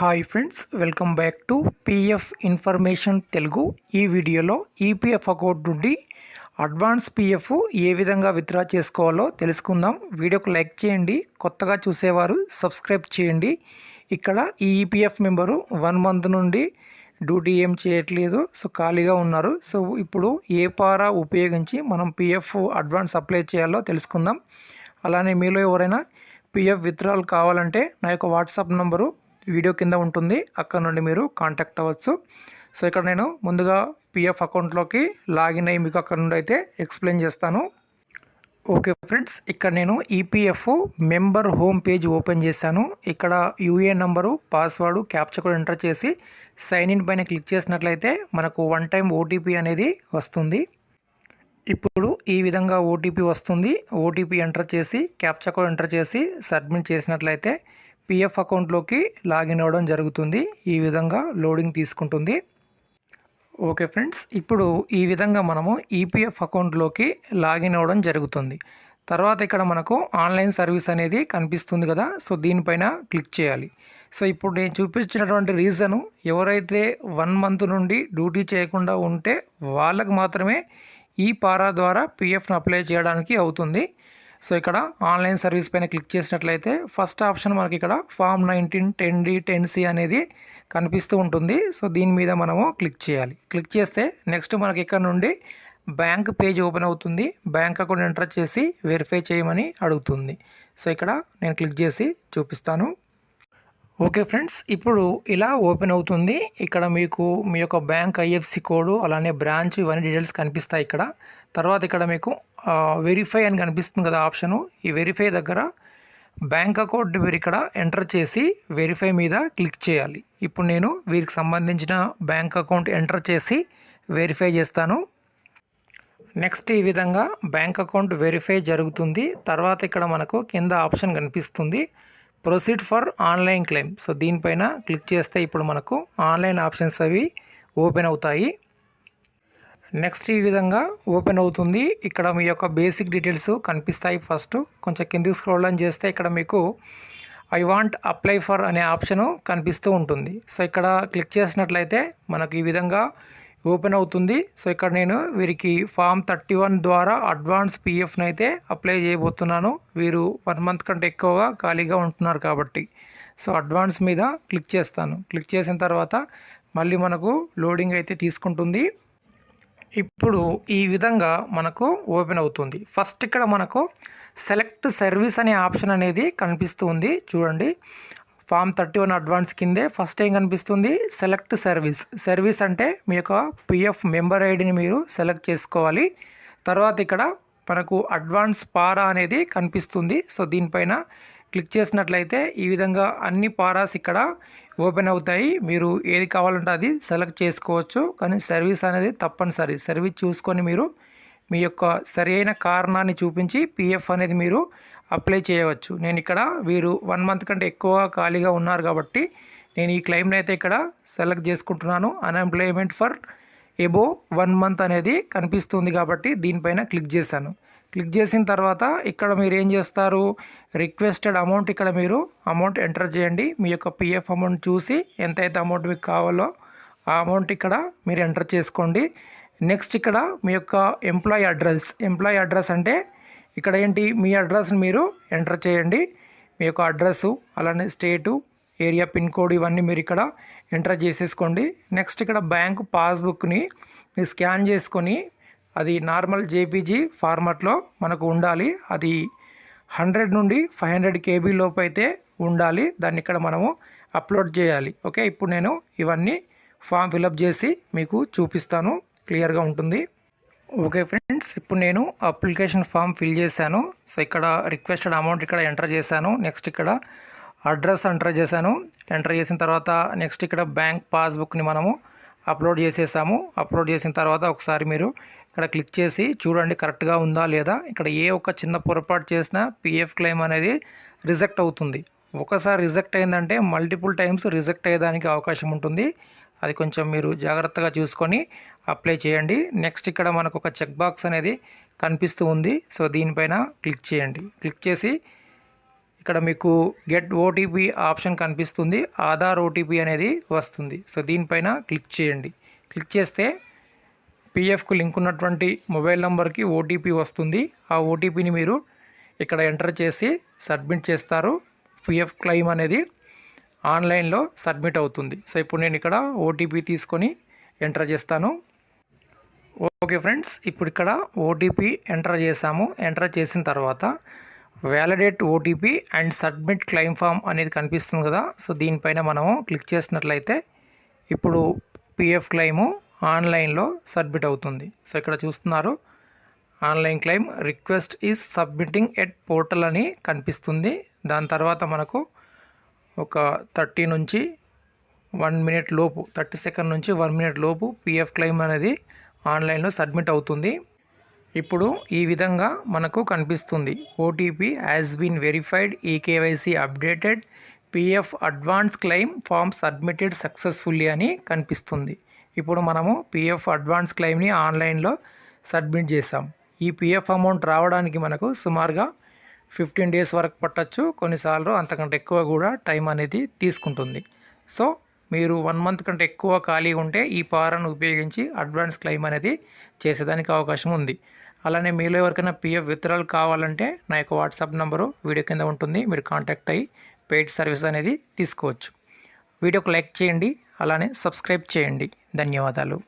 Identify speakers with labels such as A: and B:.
A: Hi friends, welcome back to PF information Telugu. ఈ వీడియోలో EPF account నుండి అడ్వాన్స్ పిఎఫ్ ఏ విధంగా విత్డ్రా చేసుకోవాలో తెలుసుకుందాం. వీడియోకు లైక్ చేయండి, కొత్తగా చూసేవారు సబ్స్క్రైబ్ చేయండి. ఇక్కడ ఈ ఈపీఎఫ్ మెంబరు 1 మంత్ నుండి డ్యూటీ ఏం చేయట్లేదు, సో ఖాళీగా ఉన్నారు. సో ఇప్పుడు ఏ పారా ఉపయోగించి మనం పిఎఫ్ అడ్వాన్స్ అప్లై చేయాలో తెలుసుకుందాం. అలానే మీలో ఎవరైనా పిఎఫ్ విత్డ్రాల్ కావాలంటే నా యొక్క వాట్సాప్ నంబరు వీడియో కింద ఉంటుంది, అక్కడ నుండి మీరు కాంటాక్ట్ అవ్వచ్చు. సో ఇక్కడ నేను ముందుగా పిఎఫ్ అకౌంట్లోకి లాగిన్ అయ్యి మీకు అక్కడ నుండి అయితే ఎక్స్ప్లెయిన్ చేస్తాను. ఓకే ఫ్రెండ్స్, ఇక్కడ నేను EPF member home page open చేశాను. ఇక్కడ UAN number, password, captcha code enter చేసి సైన్ ఇన్ పైన క్లిక్ చేసినట్లయితే మనకు 1 టైం ఓటీపీ అనేది వస్తుంది. ఇప్పుడు ఈ విధంగా ఓటీపీ వస్తుంది. ఓటీపీ ఎంటర్ చేసి క్యాప్చా కోడ్ ఎంటర్ చేసి సబ్మిట్ చేసినట్లయితే పిఎఫ్ అకౌంట్లోకి లాగిన్ అవ్వడం జరుగుతుంది. ఈ విధంగా లోడింగ్ తీసుకుంటుంది. ఓకే ఫ్రెండ్స్, ఇప్పుడు ఈ విధంగా మనము ఈపీఎఫ్ అకౌంట్లోకి లాగిన్ అవ్వడం జరుగుతుంది. తర్వాత ఇక్కడ మనకు ఆన్లైన్ సర్వీస్ అనేది కనిపిస్తుంది కదా, సో దీనిపైన క్లిక్ చేయాలి. సో ఇప్పుడు నేను చూపించినటువంటి రీజను, ఎవరైతే 1 మంత్ నుండి డ్యూటీ చేయకుండా ఉంటే వాళ్ళకు మాత్రమే ఈ పారా ద్వారా పిఎఫ్ను అప్లై చేయడానికి అవుతుంది. సో ఇక్కడ ఆన్లైన్ సర్వీస్ పైన క్లిక్ చేసినట్లయితే ఫస్ట్ ఆప్షన్ మనకి ఇక్కడ ఫామ్ 19 10D 10C అనేది కనిపిస్తూ ఉంటుంది. సో దీని మీద మనము క్లిక్ చేయాలి. క్లిక్ చేస్తే నెక్స్ట్ మనకి ఇక్కడ నుండి బ్యాంక్ పేజ్ ఓపెన్ అవుతుంది. బ్యాంక్ అకౌంట్ ఎంటర్ చేసి వెరిఫై చేయమని అడుగుతుంది. సో ఇక్కడ నేను క్లిక్ చేసి చూపిస్తాను. ఓకే ఫ్రెండ్స్, ఇప్పుడు ఇలా ఓపెన్ అవుతుంది. ఇక్కడ మీకు మీ యొక్క బ్యాంక్ ఐఎఫ్సి కోడ్, అలానే బ్రాంచ్, ఇవన్నీ డీటెయిల్స్ కనిపిస్తాయి ఇక్కడ. తర్వాత ఇక్కడ మీకు వెరిఫై అని కనిపిస్తుంది కదా ఆప్షను. ఈ వెరిఫై దగ్గర బ్యాంక్ అకౌంట్ మీరు ఇక్కడ ఎంటర్ చేసి వెరిఫై మీద క్లిక్ చేయాలి. ఇప్పుడు నేను వీరికి సంబంధించిన బ్యాంక్ అకౌంట్ ఎంటర్ చేసి వెరిఫై చేస్తాను. నెక్స్ట్ ఈ విధంగా బ్యాంక్ అకౌంట్ వెరిఫై జరుగుతుంది. తర్వాత ఇక్కడ మనకు కింద ఆప్షన్ కనిపిస్తుంది, proceed for online claim. So దీనిపైన క్లిక్ చేస్తే ఇప్పుడు మనకు ఆన్లైన్ ఆప్షన్స్ అవి ఓపెన్ అవుతాయి. నెక్స్ట్ ఈ విధంగా ఓపెన్ అవుతుంది. ఇక్కడ మీ యొక్క బేసిక్ డీటెయిల్స్ కనిపిస్తాయి. ఫస్ట్ కొంచెం కిందికి స్క్రోల్ డౌన్ చేస్తే ఇక్కడ మీకు ఐ వాంట్ అప్లై ఫర్ అనే ఆప్షను కనిపిస్తూ ఉంటుంది. సో ఇక్కడ క్లిక్ చేసినట్లయితే మనకు ఈ విధంగా ఓపెన్ అవుతుంది. సో ఇక్కడ నేను వీరికి ఫామ్ 31 ద్వారా అడ్వాన్స్ పిఎఫ్ని అయితే అప్లై చేయబోతున్నాను. వీరు 1 మంత్ కంటే ఎక్కువగా ఖాళీగా ఉంటున్నారు కాబట్టి. సో అడ్వాన్స్ మీద క్లిక్ చేస్తాను. క్లిక్ చేసిన తర్వాత మళ్ళీ మనకు లోడింగ్ అయితే తీసుకుంటుంది. ఇప్పుడు ఈ విధంగా మనకు ఓపెన్ అవుతుంది. ఫస్ట్ ఇక్కడ మనకు సెలెక్ట్ సర్వీస్ అనే ఆప్షన్ అనేది కనిపిస్తుంది. చూడండి, ఫామ్ 31 అడ్వాన్స్ కిందే ఫస్ట్ ఏం కనిపిస్తుంది, సెలెక్ట్ సర్వీస్. సర్వీస్ అంటే మీ యొక్క పిఎఫ్ మెంబర్ ఐడిని మీరు సెలెక్ట్ చేసుకోవాలి. తర్వాత ఇక్కడ మనకు అడ్వాన్స్ పారా అనేది కనిపిస్తుంది. సో దీనిపైన క్లిక్ చేసినట్లయితే ఈ విధంగా అన్ని పారాస్ ఇక్కడ ఓపెన్ అవుతాయి. మీరు ఏది కావాలంటే అది సెలెక్ట్ చేసుకోవచ్చు, కానీ సర్వీస్ అనేది తప్పనిసరి. సర్వీస్ చూసుకొని మీరు మీ యొక్క సరైన కారణాన్ని చూపించి పిఎఫ్ అనేది మీరు అప్లై చేయవచ్చు. నేను ఇక్కడ వీరు 1 మంత్ కంటే ఎక్కువ ఖాళీగా ఉన్నారు కాబట్టి నేను ఈ క్లెయిమ్ని అయితే ఇక్కడ సెలెక్ట్ చేసుకుంటున్నాను. అన్ఎంప్లాయ్మెంట్ ఫర్ ఎబో 1 మంత్ అనేది కనిపిస్తుంది కాబట్టి దీనిపైన క్లిక్ చేశాను. క్లిక్ చేసిన తర్వాత ఇక్కడ మీరు ఏం చేస్తారు, రిక్వెస్టెడ్ అమౌంట్, ఇక్కడ మీరు అమౌంట్ ఎంటర్ చేయండి. మీ యొక్క పిఎఫ్ అమౌంట్ చూసి ఎంతైతే అమౌంట్ మీకు కావాలో ఆ అమౌంట్ ఇక్కడ మీరు ఎంటర్ చేసుకోండి. నెక్స్ట్ ఇక్కడ మీ యొక్క ఎంప్లాయీ అడ్రస్ అంటే ఇక్కడ ఏంటి, మీ అడ్రస్ని మీరు ఎంటర్ చేయండి. మీ యొక్క అడ్రస్సు, అలానే స్టేటు, ఏరియా, పిన్ కోడ్ ఇవన్నీ మీరు ఇక్కడ ఎంటర్ చేసేసుకోండి. నెక్స్ట్ ఇక్కడ బ్యాంకు పాస్బుక్ని మీరు స్కాన్ చేసుకొని అది నార్మల్ జేపీజీ ఫార్మాట్లో మనకు ఉండాలి. అది 100 నుండి 500 KB లోపు అయితే ఉండాలి. దాన్ని ఇక్కడ మనము అప్లోడ్ చేయాలి. ఓకే, ఇప్పుడు నేను ఇవన్నీ ఫామ్ ఫిలప్ చేసి మీకు చూపిస్తాను, క్లియర్గా ఉంటుంది. ఓకే ఫ్రెండ్స్, ఇప్పుడు నేను అప్లికేషన్ ఫామ్ ఫిల్ చేశాను. సో ఇక్కడ రిక్వెస్టెడ్ అమౌంట్ ఇక్కడ ఎంటర్ చేశాను. నెక్స్ట్ ఇక్కడ అడ్రస్ ఎంటర్ చేశాను. ఎంటర్ చేసిన తర్వాత నెక్స్ట్ ఇక్కడ బ్యాంక్ పాస్బుక్ని మనము అప్లోడ్ చేసేసాము. అప్లోడ్ చేసిన తర్వాత ఒకసారి మీరు ఇక్కడ క్లిక్ చేసి చూడండి కరెక్ట్గా ఉందా లేదా. ఇక్కడ ఏ ఒక్క చిన్న పొరపాటు చేసినా పిఎఫ్ క్లెయిమ్ అనేది రిజెక్ట్ అవుతుంది. ఒకసారి రిజెక్ట్ అయిందంటే మల్టిపుల్ టైమ్స్ రిజెక్ట్ అయ్యేదానికి అవకాశం ఉంటుంది. అది కొంచెం మీరు జాగ్రత్తగా చూసుకొని అప్లై చేయండి. నెక్స్ట్ ఇక్కడ మనకు ఒక చెక్ బాక్స్ అనేది కనిపిస్తూ ఉంది. సో దీనిపైన క్లిక్ చేయండి. క్లిక్ చేసి ఇక్కడ మీకు గెట్ ఓటీపీ ఆప్షన్ కనిపిస్తుంది. ఆధార్ ఓటీపీ అనేది వస్తుంది. సో దీనిపైన క్లిక్ చేయండి. క్లిక్ చేస్తే పిఎఫ్కు లింక్ ఉన్నటువంటి మొబైల్ నెంబర్కి ఓటీపీ వస్తుంది. ఆ ఓటీపీని మీరు ఇక్కడ ఎంటర్ చేసి సబ్మిట్ చేస్తారు. పిఎఫ్ క్లెయిమ్ అనేది ఆన్లైన్లో సబ్మిట్ అవుతుంది. సో ఇప్పుడు నేను ఇక్కడ ఓటీపీ తీసుకొని ఎంటర్ చేస్తాను. ఓకే ఫ్రెండ్స్, ఇప్పుడు ఇక్కడ ఓటీపీ ఎంటర్ చేసాము. ఎంటర్ చేసిన తర్వాత validate OTP and submit claim form అనేది కనిపిస్తుంది కదా. సో దీనిపైన మనము క్లిక్ చేసినట్లయితే ఇప్పుడు పిఎఫ్ క్లెయిము ఆన్లైన్లో సబ్మిట్ అవుతుంది. సో ఇక్కడ చూస్తున్నారు, online claim request is submitting at portal అని కనిపిస్తుంది. దాని తర్వాత మనకు ఒక 30 నుంచి 1 మినిట్ లోపు, 30 సెకండ్ నుంచి 1 మినిట్ లోపు పిఎఫ్ క్లెయిమ్ అనేది ఆన్లైన్లో సబ్మిట్ అవుతుంది. ఇప్పుడు ఈ విధంగా మనకు కనిపిస్తుంది, OTP has been verified, eKYC updated, PF advance claim form submitted successfully అని కనిపిస్తుంది. ఇప్పుడు మనము పిఎఫ్ అడ్వాన్స్ క్లెయిమ్ని ఆన్లైన్లో సబ్మిట్ చేసాం. ఈ పిఎఫ్ అమౌంట్ రావడానికి మనకు సుమారుగా 15 డేస్ వరకు పట్టచ్చు. కొన్నిసార్లు అంతకంటే ఎక్కువ కూడా టైం అనేది తీసుకుంటుంది. సో మీరు 1 మంత్ కంటే ఎక్కువ ఖాళీ ఉంటే ఈ పారాను ఉపయోగించి అడ్వాన్స్ క్లెయిమ్ అనేది చేసేదానికి అవకాశం ఉంది. అలానే మీలో ఎవరికైనా పిఎఫ్ విత్డ్రాల్ కావాలంటే నా యొక్క వాట్సాప్ నెంబరు వీడియో కింద ఉంటుంది. మీరు కాంటాక్ట్ అయ్యి పెయిడ్ సర్వీస్ అనేది తీసుకోవచ్చు. వీడియోకి లైక్ చేయండి, అలానే సబ్స్క్రైబ్ చేయండి. ధన్యవాదాలు.